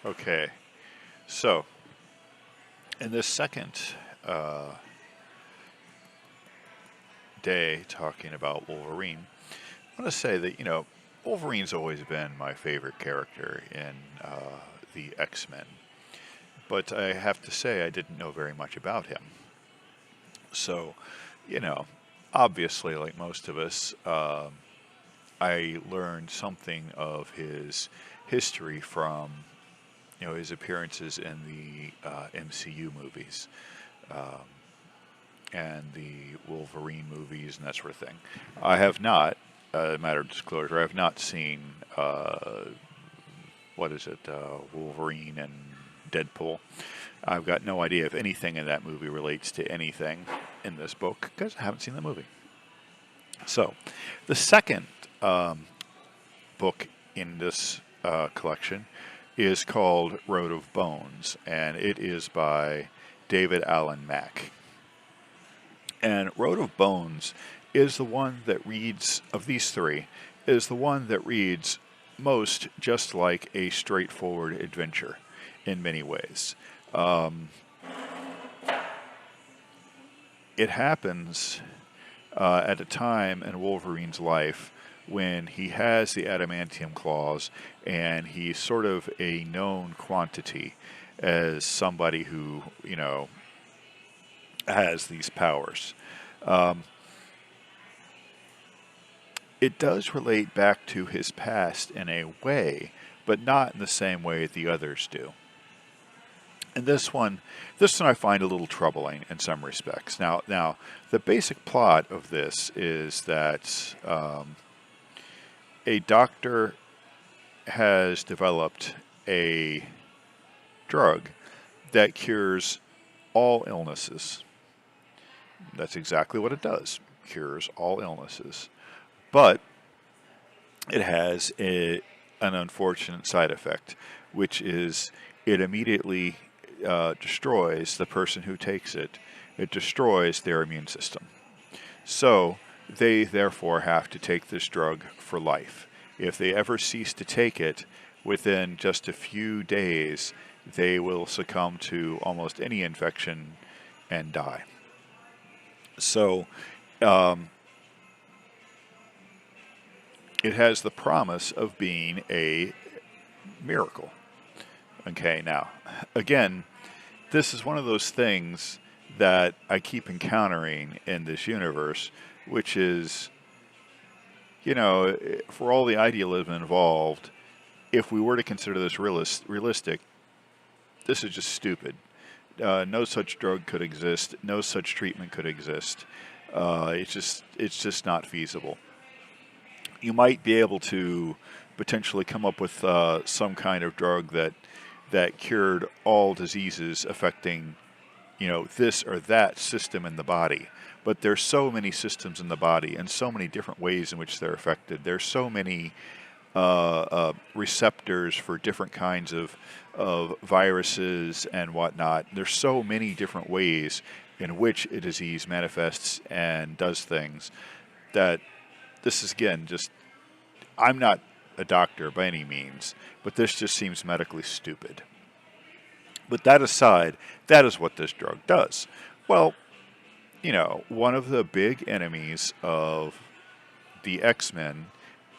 Okay, so in this second uh, day talking about Wolverine, I want to say that, Wolverine's always been my favorite character in the X-Men, but I have to say I didn't know very much about him. So, you know, obviously, like most of us, I learned something of his history from, his appearances in the MCU movies. Um, and the Wolverine movies and that sort of thing. I have not, matter of disclosure, I have not seen, what is it, Wolverine and Deadpool. I've got no idea if anything in that movie relates to anything in this book because I haven't seen the movie. So, the second book in this collection is called Road of Bones, and it is by David Allen Mack. And Road of Bones is the one that reads, of these three, is the one that reads most just like a straightforward adventure in many ways. It happens at a time in Wolverine's life when he has the adamantium claws and he's sort of a known quantity as somebody who, has these powers. Um, it does relate back to his past in a way, but not in the same way the others do. And this one I find a little troubling in some respects. Now, the basic plot of this is that a doctor has developed a drug that cures all illnesses. That's exactly what it does. Cures all illnesses. But it has an unfortunate side effect, which is it immediately destroys the person who takes it. It destroys their immune system. So they therefore have to take this drug for life. If they ever cease to take it, within just a few days, they will succumb to almost any infection and die. So um, it has the promise of being a miracle. Okay, now, again, this is one of those things that I keep encountering in this universe, which is, for all the idealism involved, if we were to consider this realistic, this is just stupid. No such drug could exist. No such treatment could exist. It's just not feasible. You might be able to potentially come up with some kind of drug that cured all diseases affecting, this or that system in the body. But there's so many systems in the body and so many different ways in which they're affected. There's so many receptors for different kinds of viruses and whatnot. There's so many different ways in which a disease manifests and does things that this is, again, just, I'm not a doctor by any means, but this just seems medically stupid. But that aside, that is what this drug does. Well, one of the big enemies of the X-Men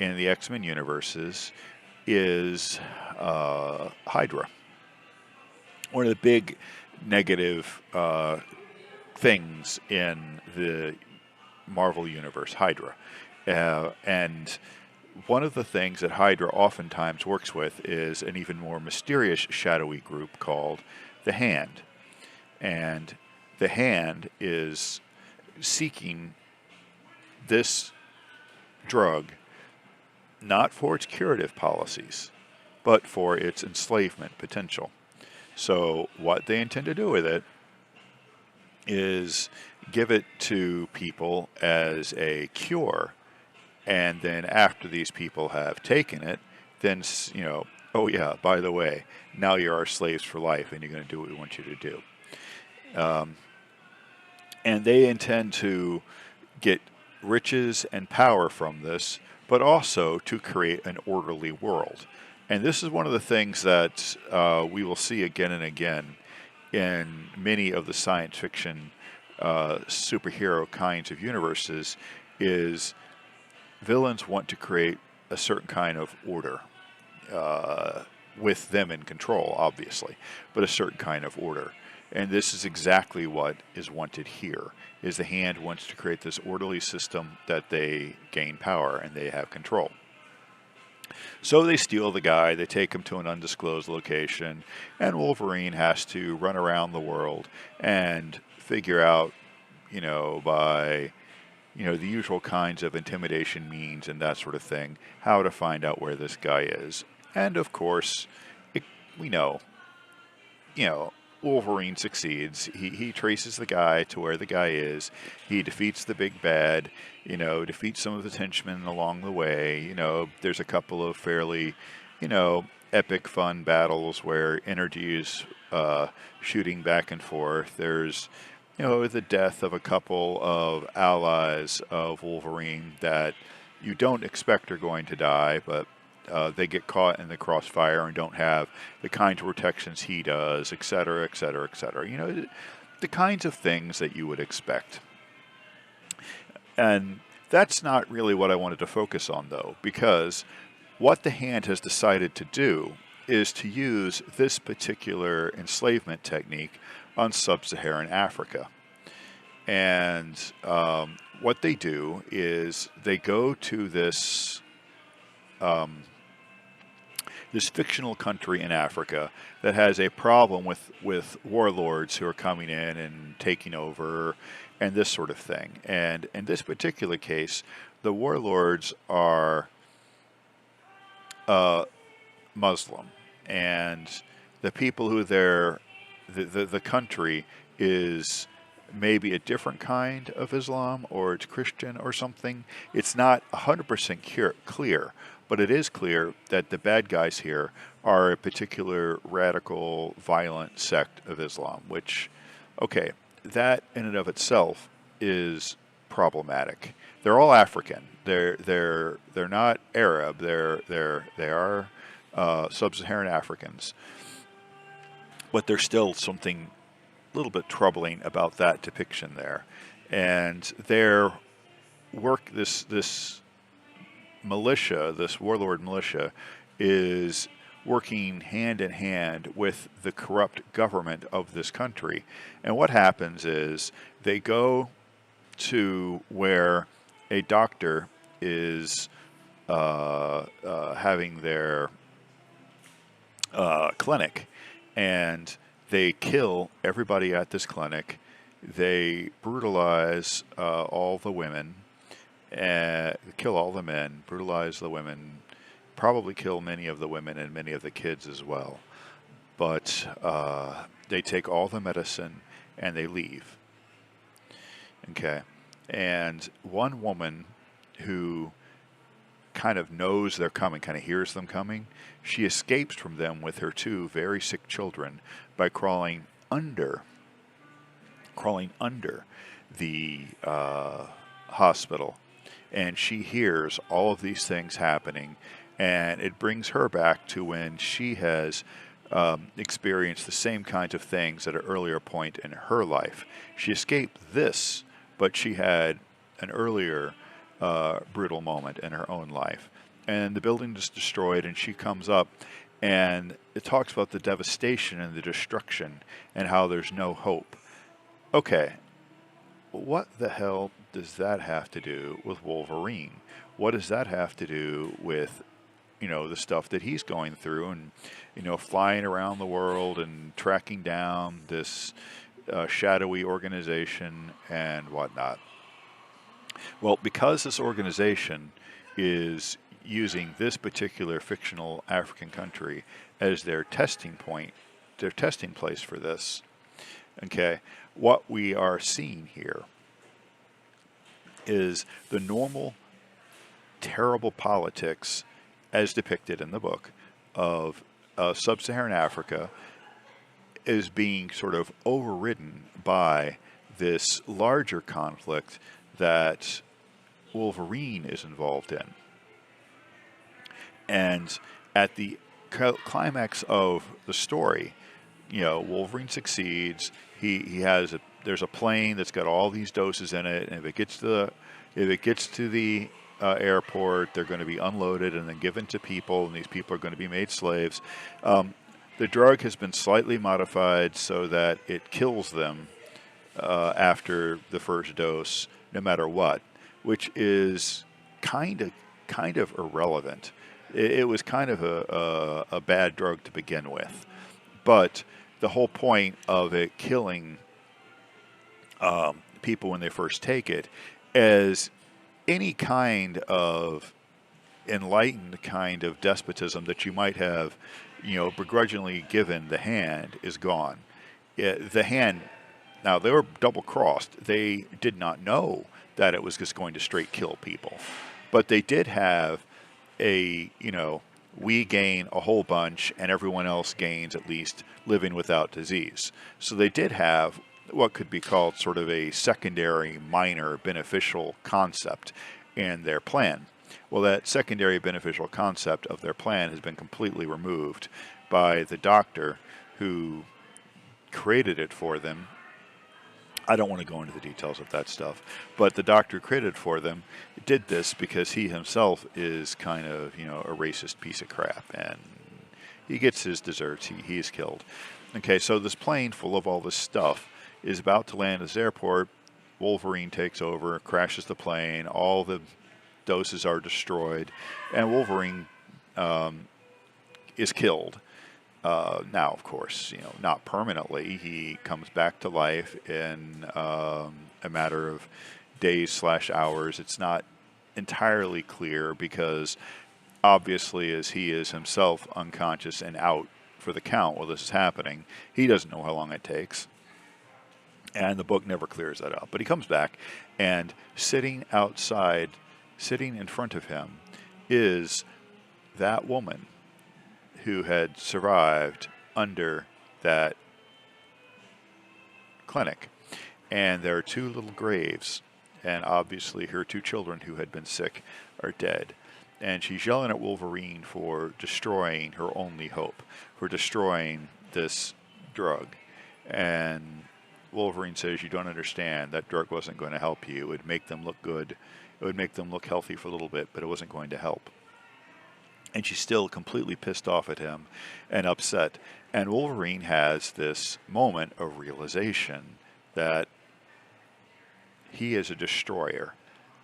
in the X-Men universes is Hydra. One of the big negative things in the Marvel universe, Hydra. And one of the things that Hydra oftentimes works with is an even more mysterious shadowy group called the Hand. And the Hand is seeking this drug not for its curative policies, but for its enslavement potential. So what they intend to do with it is give it to people as a cure, and then after these people have taken it, then, oh yeah, by the way, now you're our slaves for life and you're going to do what we want you to do. And they intend to get riches and power from this, but also to create an orderly world. And this is one of the things that we will see again and again in many of the science fiction superhero kinds of universes is villains want to create a certain kind of order with them in control, obviously, but a certain kind of order. And this is exactly what is wanted here, is the Hand wants to create this orderly system that they gain power and they have control. So they steal the guy, they take him to an undisclosed location, and Wolverine has to run around the world and figure out, by, the usual kinds of intimidation means and that sort of thing, how to find out where this guy is. And of course, we know, Wolverine succeeds. He traces the guy to where the guy is. He defeats the big bad, defeats some of his henchmen along the way. There's a couple of fairly, epic fun battles where energy is shooting back and forth. There's, the death of a couple of allies of Wolverine that you don't expect are going to die, but they get caught in the crossfire and don't have the kinds of protections he does, et cetera, et cetera, et cetera. The kinds of things that you would expect. And that's not really what I wanted to focus on, though, because what the Hand has decided to do is to use this particular enslavement technique on sub-Saharan Africa. And what they do is they go to this this fictional country in Africa that has a problem with warlords who are coming in and taking over and this sort of thing. And in this particular case, the warlords are Muslim, and the people who the country is maybe a different kind of Islam, or it's Christian or something. It's not 100% clear, but it is clear that the bad guys here are a particular radical, violent sect of Islam, which, okay, that in and of itself is problematic. They're all African. They're not Arab. They are sub-Saharan Africans, but there's still something a little bit troubling about that depiction there. And their work, this militia, this warlord militia, is working hand in hand with the corrupt government of this country. And what happens is they go to where a doctor is having their clinic, and they kill everybody at this clinic. They brutalize all the women, kill all the men, brutalize the women, probably kill many of the women and many of the kids as well. But they take all the medicine and they leave. Okay. And one woman who kind of knows they're coming, kind of hears them coming, she escapes from them with her two very sick children by crawling under the hospital. And she hears all of these things happening, and it brings her back to when she has experienced the same kinds of things at an earlier point in her life. She escaped this, but she had an earlier brutal moment in her own life. And the building is destroyed, and she comes up, and it talks about the devastation and the destruction and how there's no hope. Okay, what the hell does that have to do with Wolverine? What does that have to do with, the stuff that he's going through and, flying around the world and tracking down this shadowy organization and whatnot? Well, because this organization is using this particular fictional African country as their testing point, their testing place for this, okay, what we are seeing here is the normal, terrible politics as depicted in the book of sub-Saharan Africa is being sort of overridden by this larger conflict that Wolverine is involved in. And at the climax of the story, Wolverine succeeds. He has there's a plane that's got all these doses in it, and if it gets to the airport, they're going to be unloaded and then given to people, and these people are going to be made slaves. Um, the drug has been slightly modified so that it kills them after the first dose, no matter what, which is kind of irrelevant. It was kind of a bad drug to begin with, but the whole point of it killing people when they first take it, as any kind of enlightened kind of despotism that you might have, begrudgingly given the hand, is gone. The hand, now they were double crossed. They did not know that it was just going to straight kill people, but they did have we gain a whole bunch and everyone else gains at least living without disease. So they did have what could be called sort of a secondary minor beneficial concept in their plan. Well, that secondary beneficial concept of their plan has been completely removed by the doctor who created it for them. I don't want to go into the details of that stuff, but the doctor created for them did this because he himself is kind of, a racist piece of crap, and he gets his desserts. He's killed. Okay, so this plane full of all this stuff is about to land at this airport. Wolverine takes over, crashes the plane. All the doses are destroyed, and Wolverine is killed. Now, of course, not permanently. He comes back to life in a matter of days/hours. It's not entirely clear because, obviously, as he is himself unconscious and out for the count while this is happening, he doesn't know how long it takes. And the book never clears that up. But he comes back, and sitting in front of him, is that woman who had survived under that clinic. And there are two little graves, and obviously her two children who had been sick are dead. And she's yelling at Wolverine for destroying her only hope, for destroying this drug. And Wolverine says, "You don't understand. That drug wasn't going to help you. It would make them look good. It would make them look healthy for a little bit, but it wasn't going to help." And she's still completely pissed off at him and upset. And Wolverine has this moment of realization that he is a destroyer.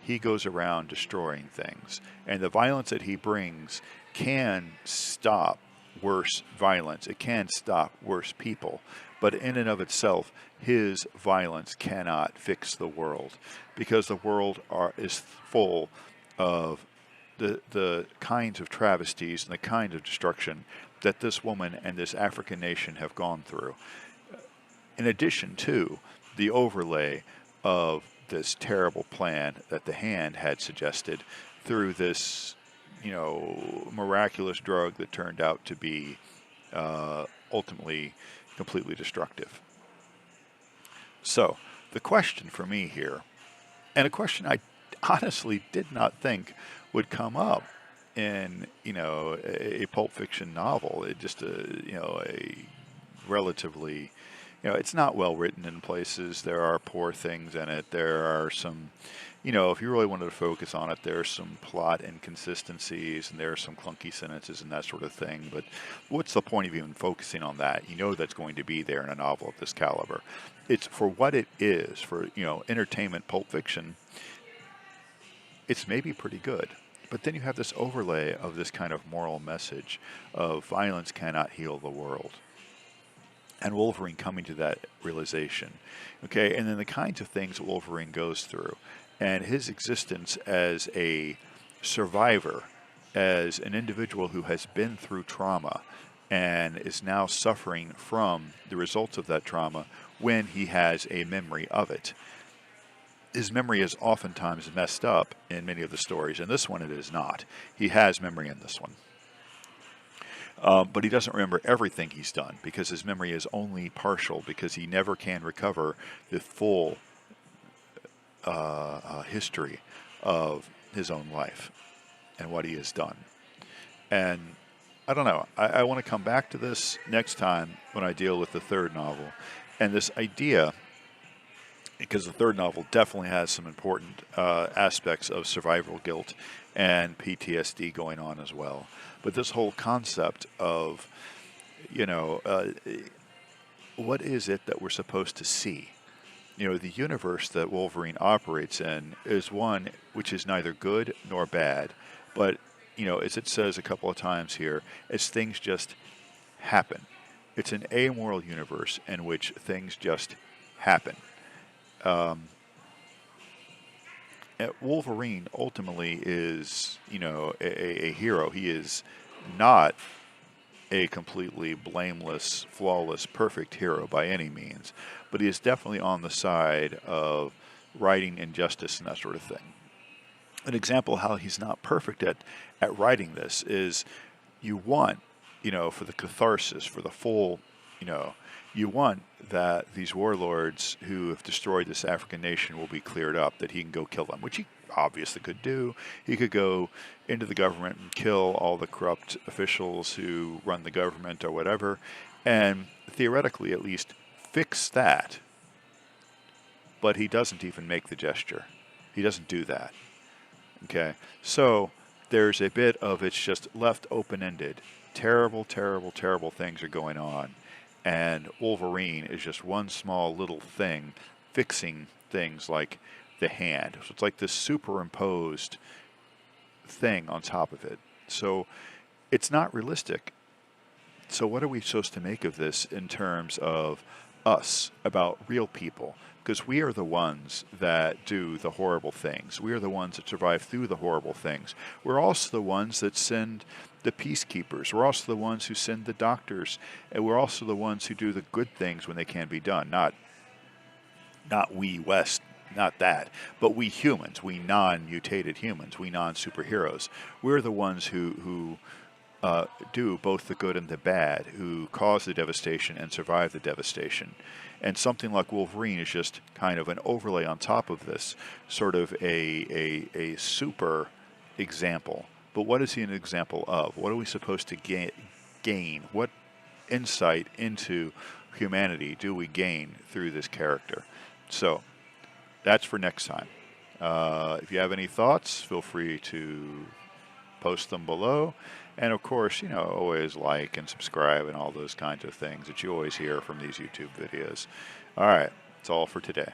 He goes around destroying things. And the violence that he brings can stop worse violence. It can stop worse people. But in and of itself, his violence cannot fix the world, because the world is full of the kinds of travesties and the kind of destruction that this woman and this African nation have gone through. In addition to the overlay of this terrible plan that the Hand had suggested through this, miraculous drug that turned out to be ultimately completely destructive. So the question for me here, and a question I honestly did not think would come up in a Pulp Fiction novel. It just a relatively it's not well written in places. There are poor things in it. There are some if you really wanted to focus on it, there are some plot inconsistencies and there are some clunky sentences and that sort of thing. But what's the point of even focusing on that? That's going to be there in a novel of this caliber. It's for what it is, for entertainment Pulp Fiction. It's maybe pretty good. But then you have this overlay of this kind of moral message of violence cannot heal the world. And Wolverine coming to that realization. Okay, and then the kinds of things that Wolverine goes through. And his existence as a survivor, as an individual who has been through trauma and is now suffering from the results of that trauma when he has a memory of it. His memory is oftentimes messed up in many of the stories. In this one, it is not. He has memory in this one. But he doesn't remember everything he's done because his memory is only partial, because he never can recover the full history of his own life and what he has done. And I don't know. I want to come back to this next time when I deal with the third novel. And this idea, because the third novel definitely has some important aspects of survival guilt and PTSD going on as well. But this whole concept of, you know, what is it that we're supposed to see? You know, the universe that Wolverine operates in is one which is neither good nor bad, but, you know, as it says a couple of times here, it's things just happen. It's an amoral universe in which things just happen. Wolverine ultimately is, you know, a hero. He is not a completely blameless, flawless, perfect hero by any means, but he is definitely on the side of righting injustice and that sort of thing. An example how he's not perfect at writing this is you want, you know, for the catharsis, for the full, you know, you want that these warlords who have destroyed this African nation will be cleared up, that he can go kill them, which he obviously could do. He could go into the government and kill all the corrupt officials who run the government or whatever, and theoretically at least fix that. But he doesn't even make the gesture. He doesn't do that. Okay, so there's a bit of it's just left open-ended. Terrible, terrible, terrible things are going on, and Wolverine is just one small little thing fixing things like the hand. So it's like this superimposed thing on top of it. So it's not realistic. So what are we supposed to make of this in terms of us, about real people? Because we are the ones that do the horrible things. We are the ones that survive through the horrible things. We're also the ones that send the peacekeepers. We're also the ones who send the doctors. And we're also the ones who do the good things when they can be done. Not we West, not that, but we humans, we non-mutated humans, we non-superheroes. We're the ones who do both the good and the bad, who cause the devastation and survive the devastation. And something like Wolverine is just kind of an overlay on top of this, sort of a super example. But what is he an example of? What are we supposed to gain? What insight into humanity do we gain through this character? So that's for next time. If you have any thoughts, feel free to post them below. And of course, you know, always like and subscribe and all those kinds of things that you always hear from these YouTube videos. All right, that's all for today.